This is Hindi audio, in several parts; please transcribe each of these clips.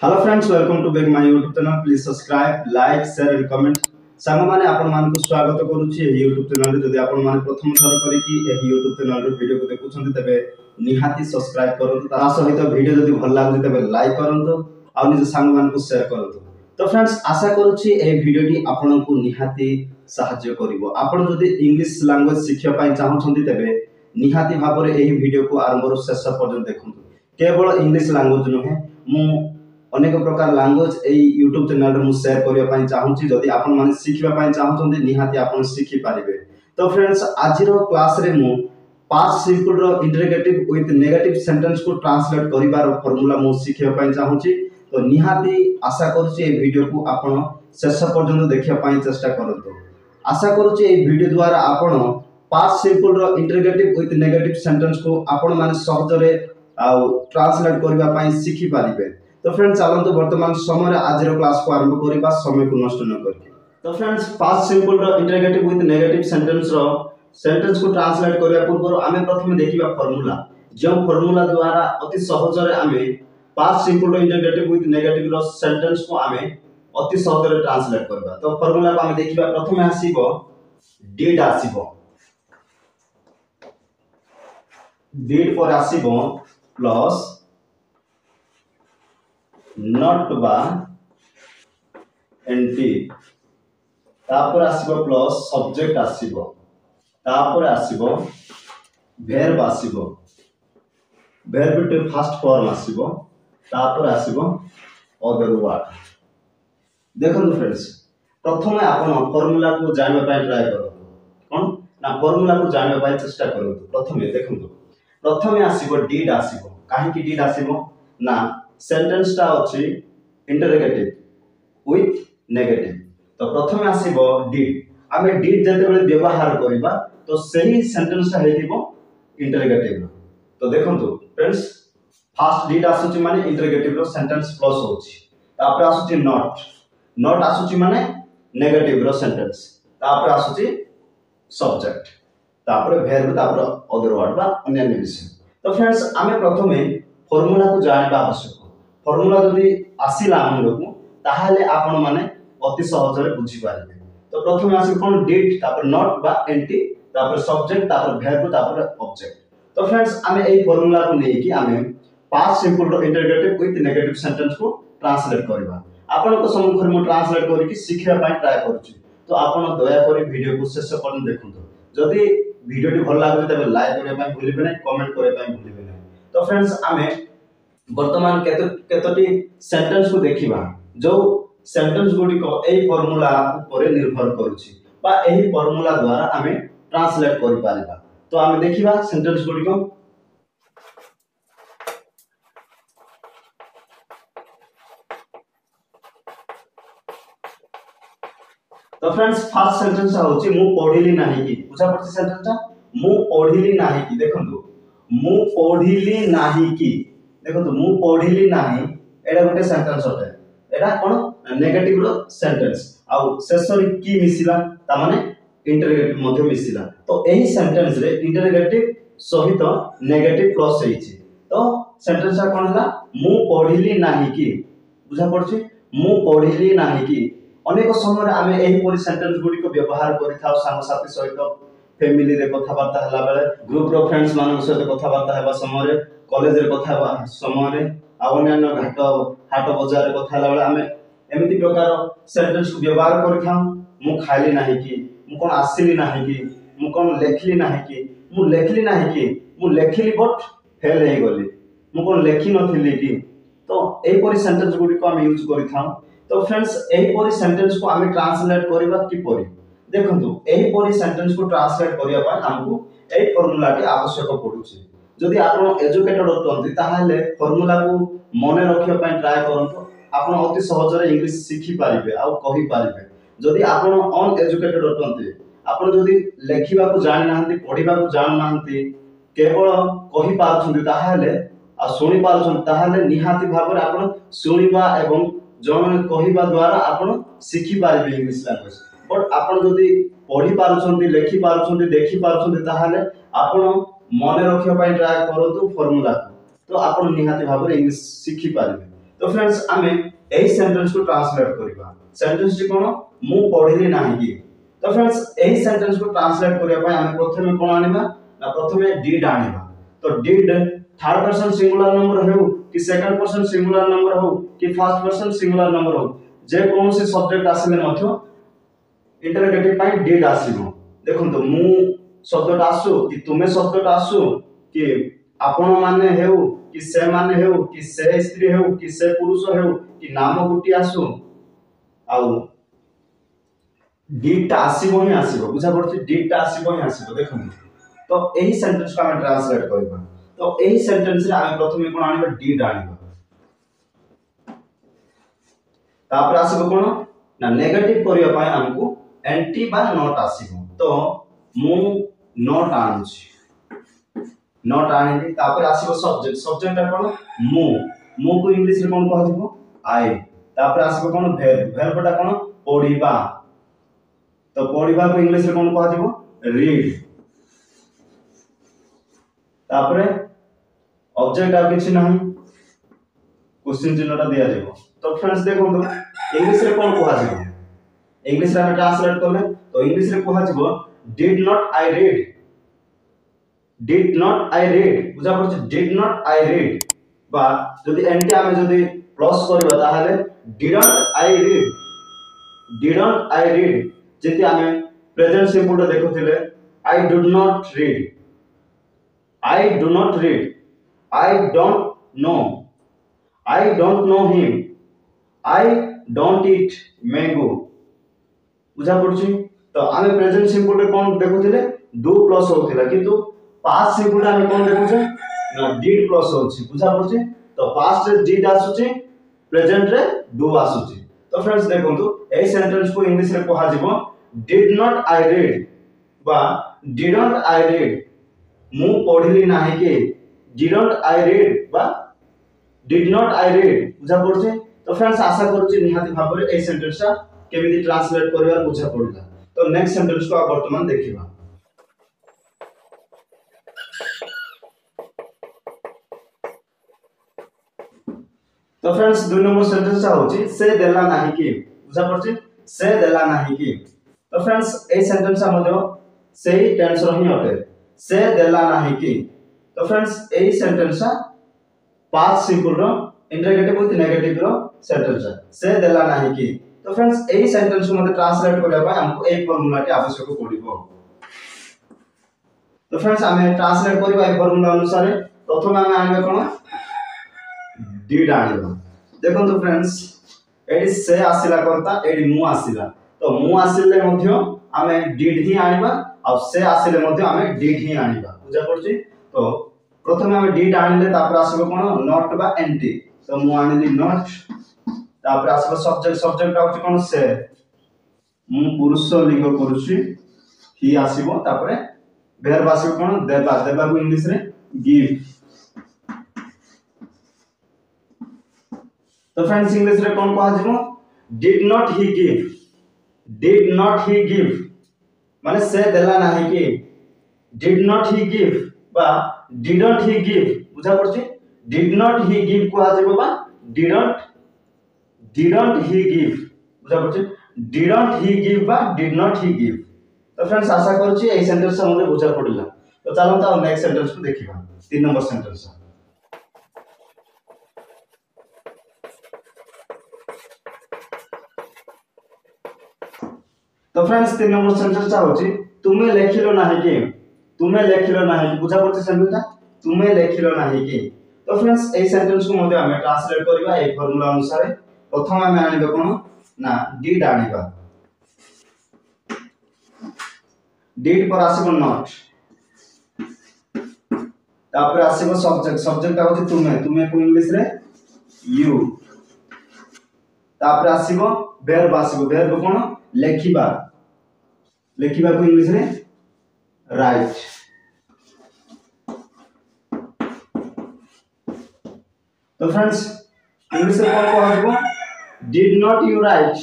Hello friends, welcome to back my YouTube channel. Please subscribe, like, share and comment. सांग माने आपण मान को स्वागत करूची एही यूट्यूब चैनल रे। जदि आपण माने प्रथम थर करी कि एही यूट्यूब चैनल रे वीडियो को देखुछन्ती तबे निहाती सब्सक्राइब करंतु। ता सहित वीडियो जदि भल लागुची तबे लाइक करंतु आ निज सांग मान को शेयर करंतु। तो फ्रेंड्स, आशा करूची एही वीडियोटी आपण को निहाती सहाय्य करिवो। आपण जदि इंग्लिश लैंग्वेज शिखिया पई चाहछन्ती तबे निहाती भाबरे एही वीडियो को आरंभ रो शेष पर्यंत देखंतु। केवल इंग्लिश लैंग्वेज नुहे, मु अनेक प्रकार लैंग्वेज ए यूट्यूब चैनल रे मु शेयर करिया पई चाहूची। जदि आपण माने सिखिबा पई चाहछन्ती निहाती आपण सिखि पारिबे। तो फ्रेंड्स, आज रो क्लास रे मु पास्ट सिंपल रो इंटरोगेटिव विथ नेगेटिव सेंटेंस को ट्रांसलेट करिबार फार्मूला मु सिखिबा पई चाहूची। तो निहाती आशा करूची ए वीडियो को आपण शेष पर्यंत देखिया पई चेष्टा करंतु। आशा करूची ए वीडियो द्वारा आपण पास्ट सिंपल रो इंटरोगेटिव विथ नेगेटिव सेंटेंस को आपण माने सहज रे ट्रांसलेट करिबा पई सिखि पारिबे। तो फ्रेंड्स, चलते वर्तमान समय आज क्लास को आरंभ करबा, समय को नष्ट न करके। तो फ्रेंड्स, पास्ट सिंपल रो इंटरोगेटिव विथ नेगेटिव सेंटेंस को ट्रांसलेट करिया पूर्व आमे प्रथम देखिबा फार्मूला। जो फार्मूला द्वारा अति सहज रे आमे पास्ट सिंपल रो इंटरोगेटिव विथ नेगेटिव रो सेंटेंस को आमे अति सहज रे ट्रांसलेट करबा। तो फार्मूला को आमे देखिबा। प्रथम आसीबो डिड आसीबो, डिड पर आसीबो प्लस नॉट बा एंटी, तापर आसीबो प्लस सब्जेक्ट आसीबो, तापर आसीबो वर्ब आसीबो, वर्ब टे फर्स्ट फॉर्म आसीबो, तापर आसीबो अदर वर्ड। देखो फ्रेंड्स, प्रथम आपण फार्मूला को जानबा पय ट्राई करो। कोन ना फार्मूला को जानबा पय चेष्टा करो। प्रथम देखो, प्रथम आसीबो डिड आसीबो। काहे कि डिड आसीबो ना सेंटेंस टा अछि इंटरोगेटिव विथ नेगेटिव। तो प्रथम आसीबो डिड। आमे डिड जते बेले व्यवहार करिबा तो सही सेंटेंस टा हेतिबो इंटरोगेटिव। तो देखंतु फ्रेंड्स, फर्स्ट डिड आसुची माने इंटरोगेटिव रो सेंटेंस प्लस होची। तापर आसुची नॉट, नॉट आसुची माने नेगेटिव रो सेंटेंस। तापर आसुची सब्जेक्ट, तापर वर्ब, तापर अदर वर्ड बा अन्य विषय। तो फ्रेंड्स, आमे प्रथमे फार्मूला को जानबा आवश्यक। फार्मूला जदि आसीला हमको ताहाले आपण माने अति सहज रे बुझी पारिबे। तो प्रथम आसी कोन डिड, तापर नॉट बा एंटी, तापर सब्जेक्ट, तापर वर्ब, तापर ऑब्जेक्ट। तो फ्रेंड्स, आमे एई फार्मूला को नै कि आमे पास्ट सिंपल रो इंटरोगेटिव विथ नेगेटिव सेंटेंस को ट्रांसलेट करबा। आपण को सम्मुख में ट्रांसलेट करि कि सिखिया पय ट्राई करूची। तो आपण दया करी वीडियो को शेष पर्यंत देखंतु। जदि वीडियोटी भल लागले तबे लाइक करिया पय भूलिबे नै, कमेंट करिया पय भूलिबे नै। तो फ्रेंड्स, आमे वर्तमान केतोटी सेंटेंस को देखिबा। जो सेंटेंस गुडी को एई फार्मूला ऊपर निर्भर करूची बा एही फार्मूला द्वारा आमे ट्रांसलेट करि पारिबा। तो आमे देखिबा सेंटेंस गुडी को। तो फ्रेंड्स, फर्स्ट सेंटेंस होची मु पढिली नाही कि। बुझा पड़छि सेंटेंस ता मु पढिली नाही कि। देखंतु मु पढिली नाही कि। देखो मु पढ़िली नाही, एडा गोटे सेंटेंस होते। एडा कोन नेगेटिव रो सेंटेंस आ शेष रे की मिसिला ता माने इंटरोगेटिव मध्ये मिसिला। तो एही सेंटेंस रे इंटरोगेटिव सहित नेगेटिव प्लस हेछि। तो सेंटेंस ता कोन हला मु पढ़िली नाही कि। बुझा पड़छि मु पढ़िली नाही कि। अनेक समय आमे एही परि सेंटेंस गुडी को व्यवहार करि थाउ संग साथी सहित, फैमिली रे कथा बार्ता हला बेले, ग्रुप रो फ्रेंड्स मान सहित कथा बार्ता हेबा समय रे, कॉलेज रे कथा समय रे, अन्य घाट हाट बाजार रे कथा हला बेले आमे एमिति प्रकार सेंटेंस को व्यवहार करि थाउ। मु खाइली नाही कि, मु कोन आसीली नाही कि, मु कोन लेखली नाही कि, मु लेखली नाही कि, मु लेखिली बट फेल हे गली, मु कोन लेखि नथिली कि। तो एही परि सेंटेंस गुडी को आमे यूज करि थाउ। तो फ्रेंड्स, एही परि सेंटेंस को आमे ट्रांसलेट करिबा कि परि। देखंतु एही परि सेंटेंस को ट्रांसलेट करिया पय हमकु एही फार्मूलाटी आवश्यक पडुछि। जदि आपण एजुकेटेड होतंती ताहाले फार्मूला को मने रखिया पय ट्राई करंतु। आपण अति सहज रे इंग्लिश सिखि पारिबे आ कहि पारिबे। जदि आपण अन एजुकेटेड होतंती, आपण जदि लेखिबा को जानि नाहंती, पढिबा को जानि नाहंती, केवल कहि पारछंती ताहाले आ सुनि पारछंती, ताहाले निहाती भाबरे आपण सुनिबा एवं जण कहिबा द्वारा आपण सिखि पारिबे इंग्लिश लैंग्वेज। बट आपण जदि पढ़ी पारुछंती, लेखि पारुछंती, देखि पारुछंती ताहाले आपण मने रखिया पय ट्राई करंतु फार्मूला। तो आपण निहाती भाबरे इंग्लिश सिखि पारिबे। तो फ्रेंड्स आमे एही सेंटेंस को ट्रांसलेट करबा सेंटेंस टी कोन मु पढिली नाही कि तो फ्रेंड्स एही सेंटेंस को ट्रांसलेट करिया पय आमे प्रथमे कोन आनिबा ना प्रथमे डिड आनिबा तो did third person singular number हो कि सेकंड पर्सन सिंगुलर नंबर हो कि फर्स्ट पर्सन सिंगुलर नंबर हो जे कोन से सब्जेक्ट आसिले मथो इंटरोगेटिव पाई डिड आसीबो देखंतो मु शब्दटा आसु कि तुमे शब्दटा आसु कि आपण माने हेउ कि से माने हेउ कि से स्त्री हेउ कि से पुरुष हेउ कि नाम गुटी आसु आउ डिडटा आसीबो ही आसीबो बुझा पड़छि डिडटा आसीबो ही आसीबो देखंतो तो एही सेंटेंस को हम ट्रांसलेट करबा तो एही सेंटेंस रे हम प्रथमे कोन आनिबा डिड आनिबा तापर आसीबो कोन ना नेगेटिव करिया पाए हमको एंटी बा नॉट आसीबो तो मु नॉट आनुछि नॉट आनिली तापर आसीबो सब्जेक्ट सब्जेक्ट कोन मु को इंग्लिश रे कोन कहदिबो आई तापर आसीबो कोन वर्बटा कोन पढिबा तो पढिबा को इंग्लिश रे कोन कहदिबो रीड तापर ऑब्जेक्ट आ किछि नाही क्वेश्चन चिन्हटा दिया जेबो तो फ्रेंड्स देखो इंग्लिश रे कोन कहदिबो इंग्लिश रे हम ट्रांसलेट करले तो इंग्लिश रे कहदिबो डिड नॉट आई रीड बुझा पड़छ डिड नॉट आई रीड बा जदी एंटी आमे जदी प्लस करबा ताहाले डिडंट आई रीड जेति आमे प्रेजेंट सिंपल रे देखुथिले I do not read I don't know him I don't eat mango बुझा पड़छि तो आमे प्रेजेंट सिंपल रे कोन देखुथिले डू प्लस होथिला किंतु पास्ट सिंपल रे आमे कोन देखुछे ना डिड प्लस होछि बुझा पड़छि तो पास्ट रे डिड आसुछि प्रेजेंट रे डू आसुछि तो फ्रेंड्स देखंतु एई सेंटेंस को इंग्लिश रे कहा जिवो डिड नॉट आई रीड बा डिडंट आई रीड मु पढिली नाही के डिडंट आई रीड बा डिड नॉट आई रीड बुझा पड़छि तो फ्रेंड्स आशा करूछि निहाती भाबरे एई सेंटेंसटा केमिति ट्रांसलेट करिवार बुझा पड़िला तो नेक्स्ट सेंटेंस को वर्तमान देखिबा तो फ्रेंड्स 2 नंबर सेंटेंस होछि से देला नाही कि बुझा पड़छि से देला नाही कि तो फ्रेंड्स ए सेंटेंस मध्य सेही टेंस रही अटे से देला नाही कि तो फ्रेंड्स ए सेंटेंस पास्ट सिंपल रो इंटरोगेटिव विथ नेगेटिव रो सेंटेंस से देला नाही कि तो फ्रेंड्स ए सेंटेंस को मते ट्रांसलेट करबा पय हमको एक फार्मूला के आवश्यक पड़िबो तो फ्रेंड्स हमें ट्रांसलेट करबा ए फार्मूला अनुसार प्रथम हमें आनबे कोन डिड आनिबो देखो तो फ्रेंड्स एडी से आसिला करता एडी मु आसिला तो मु आसिले मध्य हमें डिड ही आनिबा और से आसिले मध्य हमें डिड ही आनिबा बुझा पड़छि तो प्रथम हमें डिड आनिले तापर आसीबो कोन नॉट बा एंटी तो मु आनिली नॉट तापर आसीबो सब्जेक्ट आउछ कोन से मु पुरुष लिंग करूछि ही आसीबो तापर वर्ब आसीबो कोन देबा को इंग्लिश रे गिव तो फ्रेंड्स इंग्लिश रे कोन कहा जिवो डिड नॉट ही गिव माने से देला नाही कि डिड नॉट ही गिव बा डिडंट ही गिव बुझा पड़छि डिड नॉट ही गिव कहा जिवो बा डिडंट ही गिव बुझा पड़छि डिडंट ही गिव बा डिड नॉट ही गिव तो फ्रेंड्स आशा करछि ए सेंटेंस हमरे बुझा पड़िला तो चलो ता नेक्स्ट सेंटेंस को देखिबा 3 नंबर सेंटेंस तो फ्रेंड्स 3 नंबर सेंटेंस होची तुमे लेखिलो नाही कि बुझा पड़छ सेंटेंसटा तुमे लेखिलो नाही कि तो फ्रेंड्स ए सेंटेंस को मध्ये हमें ट्रांसलेट करबा ए फार्मूला अनुसार प्रथम हमें आनिबा कोन ना डिड आनिबा डिड पर आसीबो नॉट तापर आसीबो सब्जेक्ट होची तुमे को इंग्लिश रे यू तापर आसीबो वर्ब कोन लेखिबा को इंग्लिश रे राइट तो फ्रेंड्स इंग्लिश रे कोन कहबो डिड नॉट यू राइट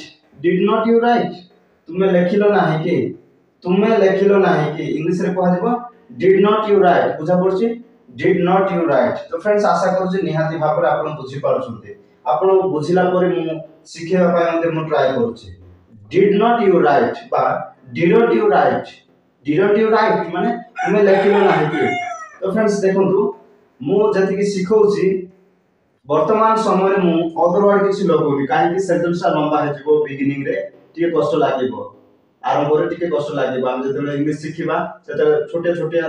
तुमे लेखिलो नाही कि इंग्लिश रे कहबो डिड नॉट यू राइट बुझा पड़छि डिड नॉट यू राइट तो फ्रेंड्स आशा करू जे निहाती भाबरे आपण बुझी पारुछन्ते आपण बुझिला परे मु शिखेबा पाए मध्ये मु ट्राई करूची डिड नॉट यू राइट बा डिडंट यू राइट माने तुमे लिखिलो नाही कि तो फ्रेंड्स देखंतु मु जति कि सिखौची वर्तमान समय मु अदर वर्ड किछि लगोबी काहे कि सेंटेंस लंबा हे जिवो बिगिनिंग रे टिके कष्ट लागिवो आरंभ रे टिके कष्ट लागिवो हम जते इंग्लिश सिखिबा सेते छोटे छोटे आ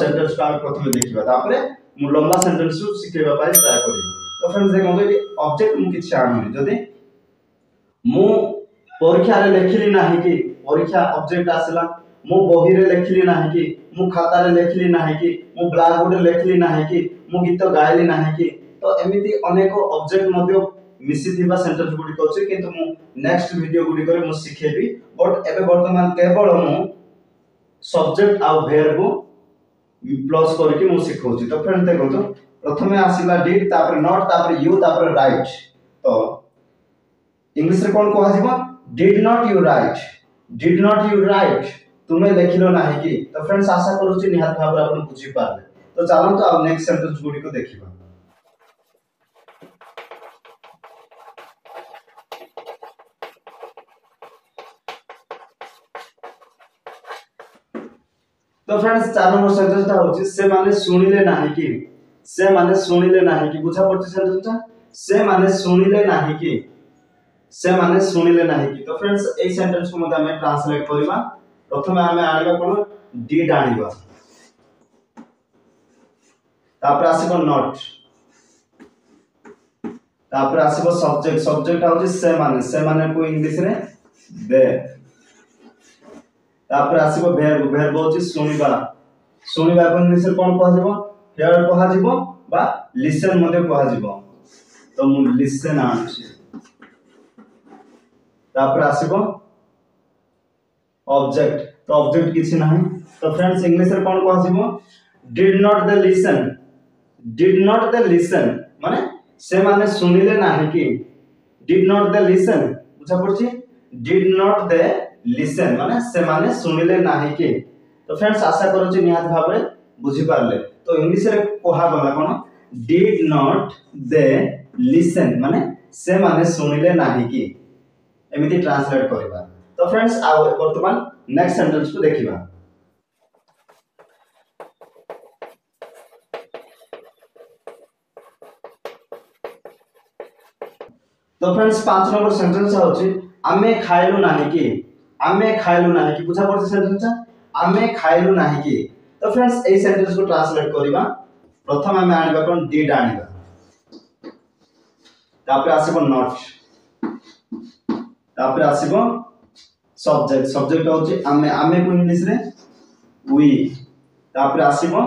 सेंटेंस का प्रथमे देखिबा तापरे मु लंबा सेंटेंस सिखेबा पाई ट्राई करिबी तो फ्रेंड्स देखो ये ऑब्जेक्ट मु किछि आनुनी जदि मु परीक्षा रे लेखिली नाही कि परीक्षा ऑब्जेक्ट आसला मु बही रे लेखिली नाही कि मु खाता रे लेखिली नाही कि मु ब्लैक बोर्ड रे लेखिली नाही कि मु गीत गाइली नाही कि तो एमिति अनेक ऑब्जेक्ट मध्ये मिसी थिबा सेंटेंस गुडी कोछि किंतु मु नेक्स्ट वीडियो गुडी करे मु सिखेबी बट एबे वर्तमान केवल मु सब्जेक्ट आ वर्ब प्लस करके मु सिखौछि तो फ्रेंड्स देखो प्रथमे आसीला डिड तापर नॉट तापर यू तापर राइट तो इंग्लिश रे कोन कहै जिवो डिड नॉट यू राइट तुमे लेखिलो नाही कि तो फ्रेंड्स आशा करूछि निहात भाबरे आपण बुझि पारले तो चलन तो आ नेक्स्ट सेंटेंस गुडी को देखिबा तो फ्रेंड्स 4 नंबर सेंटेंस ता होछि से माने सुनिले नाही कि बुझा पड़छि सेंटेंस ता से माने सुनिले नाही कि तो फ्रेंड्स ए सेंटेंस को मते हमें ट्रांसलेट करबा प्रथमे हमें आनिबा कोन डिड आनिबा तापर आसीबो नॉट तापर आसीबो सब्जेक्ट होछि से माने को इंग्लिश रे दे तापर आसीबो वर्ब होछि सुनिबा को इंग्लिश रे कोन कहै जिवो हियर कहै जिवो बा लिसन मध्ये कहै जिवो तो मु लिसन आछि तापर आसीबो ऑब्जेक्ट तो ऑब्जेक्ट किछि नाही तो फ्रेंड्स इंग्लिश रे कोन कहै जिवो डिड नॉट द लिसन माने से माने सुनिले नाही कि डिड नॉट द लिसन बुझा पड़छि डिड नॉट द लिसन माने से माने सुनिले नाही कि तो फ्रेंड्स आशा करूची निहात भाबरे बुझी पारले तो इंग्लिश रे कोहा गला कोन डिड नॉट दे लिसन माने से माने सुनिले नाही कि एमिति ट्रांसलेट करबा तो फ्रेंड्स आ वर्तमान नेक्स्ट सेंटेंस को देखिबा तो फ्रेंड्स 5 नंबर सेंटेंस होची आमे खाइलु नाही कि बुझा पड़छ सेंटेंस आमे खाइलु नाही कि तो फ्रेंड्स ए सेंटेंस को ट्रांसलेट करबा प्रथम आमे आनिबा कोन डिड आनिबा तापर आसीबो नॉट तापर आसीबो सब्जेक्ट होची आमे को इंग्लिश रे वी तापर आसीबो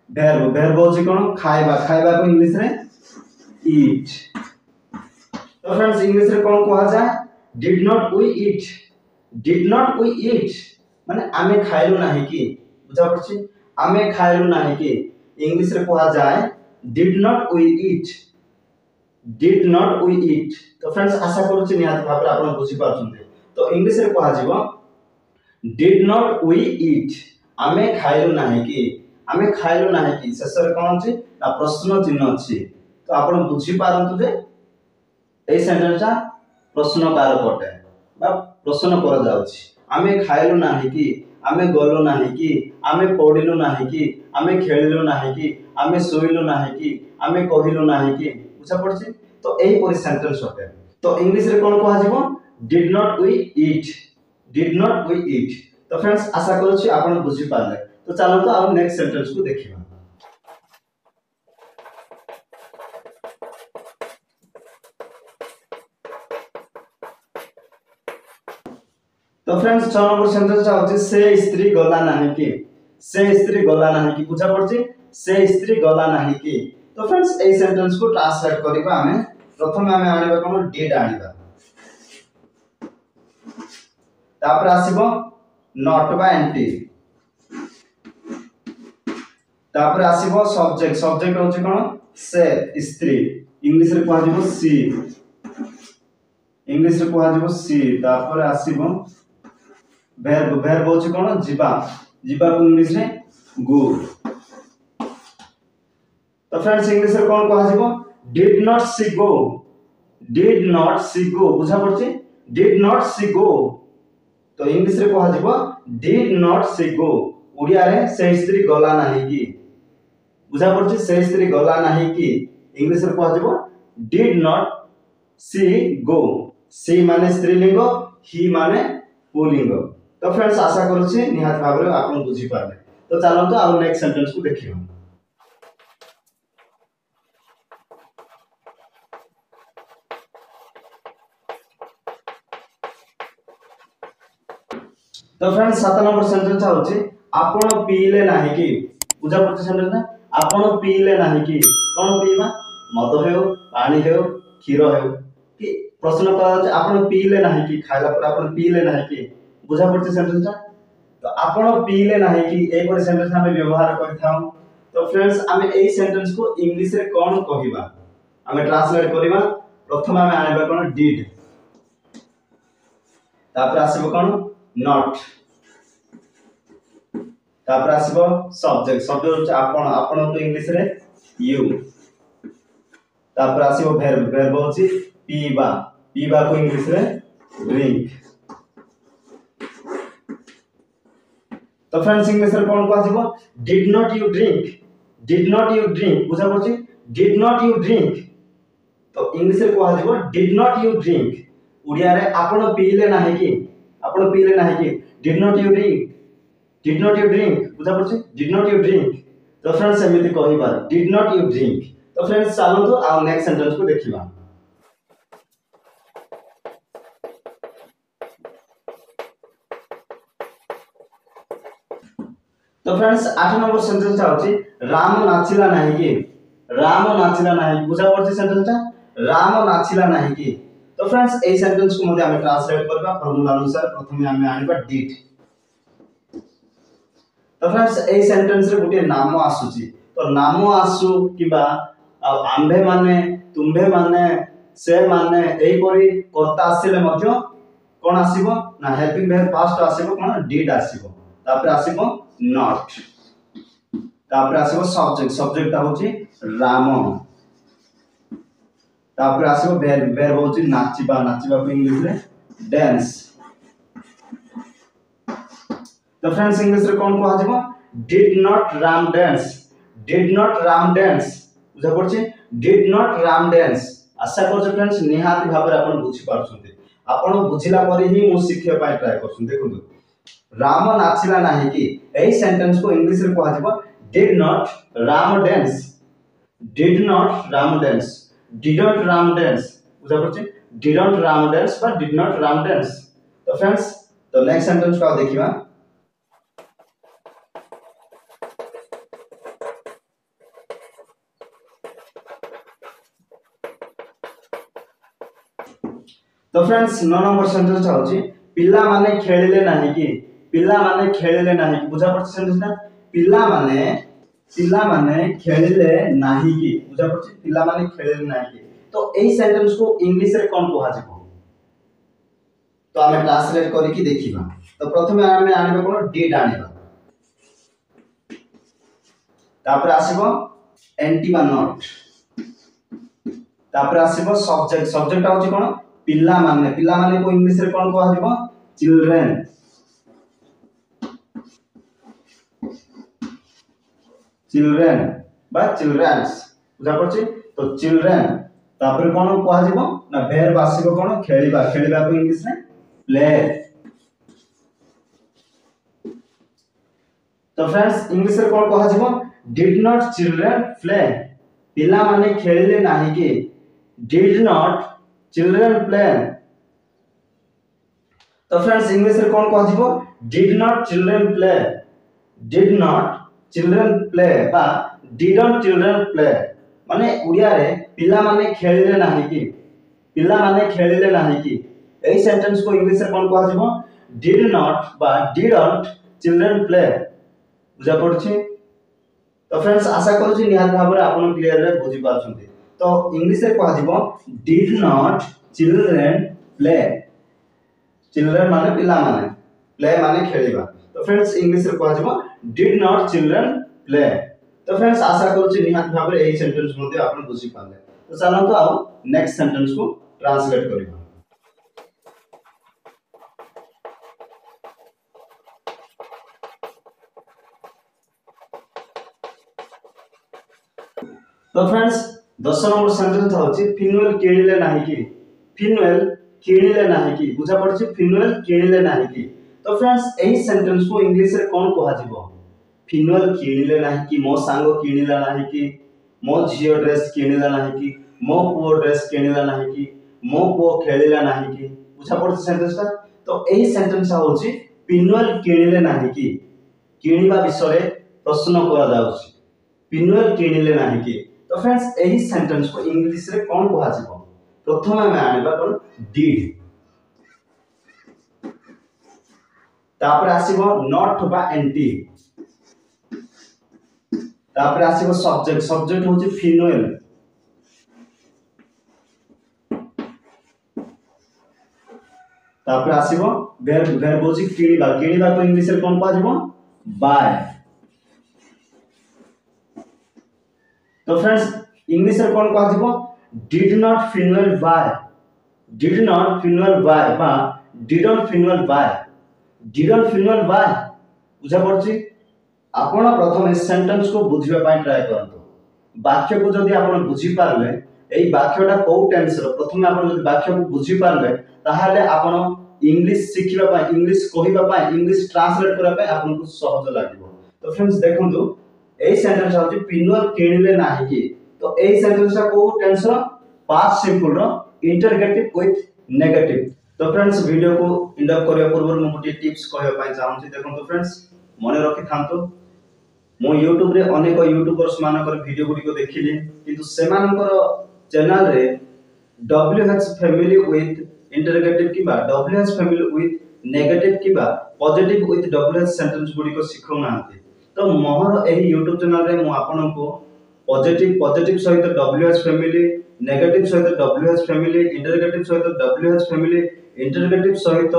वर्ब होची कोन खाइबा को इंग्लिश रे ईट तो फ्रेंड्स इंग्लिश रे कोन कहै जाय डिड नॉट वी ईट माने आमे खाइलु नाही कि बुझा पड़छि आमे खाइलु नाही कि इंग्लिश रे कहै जाय डिड नॉट वी ईट तो फ्रेंड्स आशा करूछि निहात भाबरे आपण बुझि पाछन्ते तो इंग्लिश रे कहै जिवो डिड नॉट वी ईट आमे खाइलु नाही कि शेष रे कोन अछि ना प्रश्न चिन्ह अछि तो आपण बुझि पारंतु जे ए सेंटेंस ता प्रश्नकार पटे बा प्रश्न कर जाउछि आमे खाइलु नाही कि आमे गलु नाही कि आमे पढिलु नाही कि आमे खेलिलु नाही कि आमे सोइलु नाही कि आमे कहिलु नाही कि बुझा पड़छि तो एही परि सेंटेंस होते तो इंग्लिश रे कोन कहै जिवो डिड नॉट वी ईट तो फ्रेंड्स आशा करूछि आपण बुझि पारले तो चलो तो अब नेक्स्ट सेंटेंस को देखिबा तो फ्रेंड्स 6 नंबर सेंटेंस होछि से स्त्री गला नाही कि बुझा पड़छि से स्त्री गला नाही कि तो फ्रेंड्स ए सेंटेंस को ट्रांसलेट करबा हमें प्रथम हमें आनिबा कोन डिड आनिबा तापर आसीबो नॉट बा एंटी तापर आसीबो सब्जेक्ट होछि कोन से स्त्री इंग्लिश रे कहै जिवो सी तापर आसीबो वर्ब होछि कोन जिबा को इंग्लिश रे गो तो फ्रेंड्स इंग्लिश रे कोन कहै जिवो did not see go did not see go बुझा पड़छि डिड नॉट सी गो तो इंग्लिश रे कहा जिवो डिड नॉट सी गो ओडिया रे से स्त्री गला नाही की बुझा पड़छि से स्त्री गला नाही की इंग्लिश रे कहा जिवो डिड नॉट सी गो सी माने स्त्रीलिंग ही माने पुल्लिंग तो फ्रेंड्स आशा करूछि निहात भाबरे आपण बुझी पारले तो चलंतु आ नेक्स्ट सेंटेंस को देखियो तो फ्रेंड्स 7 नंबर सेंटेंस होछि आपण पीले नाही की बुझा पड़छि सेंटेंस ना आपण पीले नाही की कोन पीबा मद हेउ पानी हेउ क्षीर हेउ कि प्रश्न करा आपण पीले नाही की खाइला पर आपण पीले नाही की बुझा पड़छि सेंटेंस तो आपण पीले नाही कि ए पर सेंटेंस हमें व्यवहार करथाऊ तो फ्रेंड्स हमें ए सेंटेंस को इंग्लिश रे कोन कहिबा हमें ट्रांसलेट करबा प्रथम हमें आनिबा कोन डिड तापर आसीबो कोन नॉट तापर आसीबो सब्जेक्ट सब्जेक्ट होछ आपण आपण तो इंग्लिश रे यू तापर आसीबो वर्ब वर्ब होछ पीबा पीबा को इंग्लिश रे ड्रिंक तो फ्रेंड्स इंग्लिश रे कोन कहा जिवो डिड नॉट यू ड्रिंक बुझा पड़छि डिड नॉट यू ड्रिंक तो इंग्लिश रे कहा जिवो did not you drink Odia रे आपण पीले नाही कि आपण पीले नाही कि डिड नॉट यू ड्रिंक बुझा पड़छि डिड नॉट यू ड्रिंक तो फ्रेंड्स एमिति कहिबा डिड नॉट यू ड्रिंक तो फ्रेंड्स चलंतु आ नेक्स्ट सेंटेंस को देखिबा तो फ्रेंड्स 8 नंबर सेंटेंस होछि राम नाचिला नाही कि राम नाचिला नाही बुझा पड़छि सेंटेंस राम नाचिला नाही कि तो फ्रेंड्स ए सेंटेंस को मध्ये हमें ट्रांसलेट करबा फॉर्मूला अनुसार प्रथमे हमें आनिबा डिड तो फ्रेंड्स ए सेंटेंस रे गुटे नाम आसुची तो नाम आसु किबा आंभे माने तुम्भे माने से माने एई परी कर्ता आसीले मध्ये कोन आसीबो ना हेल्पिंग वर्ब फास्ट आसीबो कोन डिड आसीबो तापर आसीबो नॉट तापर आसीबो सब्जेक्ट सब्जेक्ट होची राम तापर आसीबो वर्ब वर्ब होची नाचिबा नाचिबा को इंग्लिश रे डांस तो फ्रेंड्स इंग्लिश रे कोन कहा जिवो डिड नॉट राम डांस बुझा पड़छि डिड नॉट राम डांस आशा करछ फ्रेंड्स निहाती भाबरे आपण बुझी पारछुंते आपण बुझिला परे ही मु शिखिया पाई ट्राई करछुं देखुंतु राम नाचिला नाही कि एई सेंटेंस को इंग्लिश रे कहा जिवो did not Ram dance didn't Ram dance बुझा पड़छि डिडंट राम डांस बा डिड नॉट राम डांस तो फ्रेंड्स तो नेक्स्ट सेंटेंस को देखिबा तो फ्रेंड्स 9 नंबर सेंटेंस होची पिल्ला माने खेलिले नाही कि बुझा पड़छि सेंटेंस ना पिल्ला माने खेलिले नाही कि बुझा पड़छि पिल्ला माने खेलिले नाही कि तो एई सेंटेंस को इंग्लिश रे कोन कहा जिवो तो हमें ट्रांसलेट करी कि देखिबा तो प्रथमे हमें आनिबो कोन डिड आनिबा तापर आसीबो एंटी बा नॉट तापर आसीबो सब्जेक्ट होची कोन पिल्ला माने को इंग्लिश रे कोन कहा जिवो चिल्ड्रेन बा चिल्ड्रंस बुझा पड़छि तो चिल्ड्रेन तापर कोन कहा जिवो ना वर्ब आसीबो कोन खेलिबा को इंग्लिश रे प्ले तो फ्रेंड्स इंग्लिश रे कोन कहा जिवो डिड नॉट चिल्ड्रन प्ले पिल्ला माने खेलिले नाही कि डिड नॉट चिल्ड्रन प्ले तो फ्रेंड्स इंग्लिश रे कोन कह जिवो डिड नॉट चिल्ड्रन प्ले बा डिडंट चिल्ड्रन प्ले माने उड़िया रे पिल्ला माने खेलिले नाही कि एई सेंटेंस को इंग्लिश रे कोन कह जिवो डिड नॉट बा डिडंट चिल्ड्रन प्ले बुझा पड़छि तो फ्रेंड्स आशा करूछि निहात भाबरे आपण क्लियर रे बुझी पाछुंती तो इंग्लिश रे कह जिवो did not children play children माने पिल्ला माने प्ले माने खेलिबा तो फ्रेंड्स इंग्लिश रे कह जिवो डिड नॉट चिल्ड्रन प्ले तो फ्रेंड्स आशा करूछि निहात भाबरे एई सेंटेंस मध्ये आपण बुझी पाले तो चलो तो आउ नेक्स्ट सेंटेंस को ट्रांसलेट करिबा। तो फ्रेंड्स 10 नंबर सेंटेंस होची फिनुएल किनिले नाही कि। फिनुएल किनिले नाही कि बुझा पड़छि फिनुएल किनिले नाही कि। तो फ्रेंड्स एही सेंटेंस को इंग्लिश रे कोन कहआ जिवो। फिनुएल किनिले नाही कि मो सांगो किनिला नाही कि मो झियो ड्रेस किनिला नाही कि मो पुओ ड्रेस किनिला नाही कि मो पुओ खेलिला नाही कि बुझा पड़छि सेंटेंस ता। तो एही सेंटेंस होची फिनुएल किनिले नाही कि किनिबा विषय प्रश्न करा जाउछि फिनुएल किनिले नाही कि। तो फ्रेंड्स एही सेंटेंस को इंग्लिश रे कोन कहआ जिवो। प्रथम हम आनिबा कोन डिड तापर आसीबो नॉट बा एंटी तापर आसीबो सब्जेक्ट सब्जेक्ट होची फिनुएल तापर आसीबो वर्ब वर्ब होची किनिबा किनिबा को इंग्लिश रे कोन कहआ जिवो बाय। तो फ्रेंड्स इंग्लिश रे कोन कहआ जिवो डिड नॉट फिनुएल बाय डिड नॉट फिनुएल बाय बा डिडंट फिनुएल बाय डिडंट फिनुएल बाय बुझा पड़छि। आपण प्रथम सेंटेंस को बुझिबा पय ट्राई करंतु वाक्य को जदि आपण बुझी पारले एई वाक्यटा को टेंस रो प्रथम आपण जदि वाक्य को बुझी पारले ताहाले आपण इंग्लिश सिखिबा पय इंग्लिश कहिबा पय इंग्लिश ट्रांसलेट करा पय आपन को सहज लागिबो। तो फ्रेंड्स देखंतु एई सेंटेंस होची फिनुएल किनिले नाही कि। तो एई सेंटेंस को टेंस रो पास्ट सिंपल रो इंटरगेटिव विथ नेगेटिव। तो फ्रेंड्स वीडियो को एंड अप करया पूर्व मु गोटे टिप्स कहया पय चाहूची देखंतु फ्रेंड्स मने रखि थांतु मो YouTube रे अनेक यूट्यूबर्स मानकर वीडियो गुडी को देखिले किंतु सेमानकर चैनल रे WH फैमिली विथ इंटरगेटिव किबा WH फैमिली विथ नेगेटिव किबा पॉजिटिव विथ WH सेंटेंस गुडी को सिखौ नांती। तो मोहर एही YouTube चैनल रे मु आपन को पॉजिटिव सहित WH फैमिली नेगेटिव सहित WH फैमिली इंटरगेटिव सहित WH फैमिली इंटरगेटिव सहित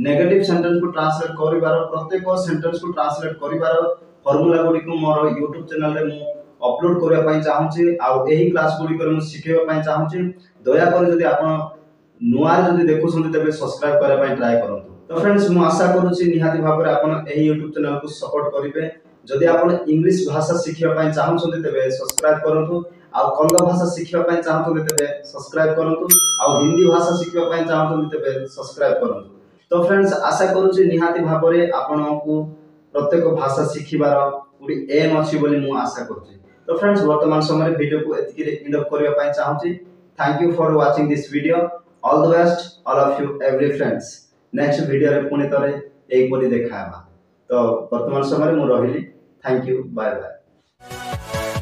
नेगेटिव सेंटेंस को ट्रांसलेट करिवार प्रत्येक सेंटेंस को ट्रांसलेट करिवार फार्मूला गुडी को मोर YouTube चैनल रे मु अपलोड करिया पय चाहूची आ एही क्लास गुडी कर मु सिखेबा पय चाहूची। दया कर जदि आपण नुआ जदि देखुछन तबे सब्सक्राइब करिया पय ट्राई करंतु। तो फ्रेंड्स मु आशा करूची निहाती भाबरे आपण एही YouTube चैनल को सपोर्ट करिवे। जदि आपण इंग्लिश भाषा सिखिबा पय चाहूछन तबे सब्सक्राइब करंतु आ कन्नड़ भाषा सिखिबा पय चाहूछन तबे सब्सक्राइब करंतु आ हिंदी भाषा सिखिबा पय चाहूछन तबे सब्सक्राइब करंतु। तो फ्रेंड्स आशा करूची निहाती भाबरे आपनको प्रत्येक भाषा सिखिबार पूरी एम अछि बोली मु आशा करछि। तो फ्रेंड्स वर्तमान समय वीडियो को एतिकी रे एंड अप करबा पय चाहूछि। Thank you for watching this video. All the best all of you every friends. Next video रे पुनी तरे एई परि देखाबा। तो वर्तमान समय मु रहिली। Thank you bye bye.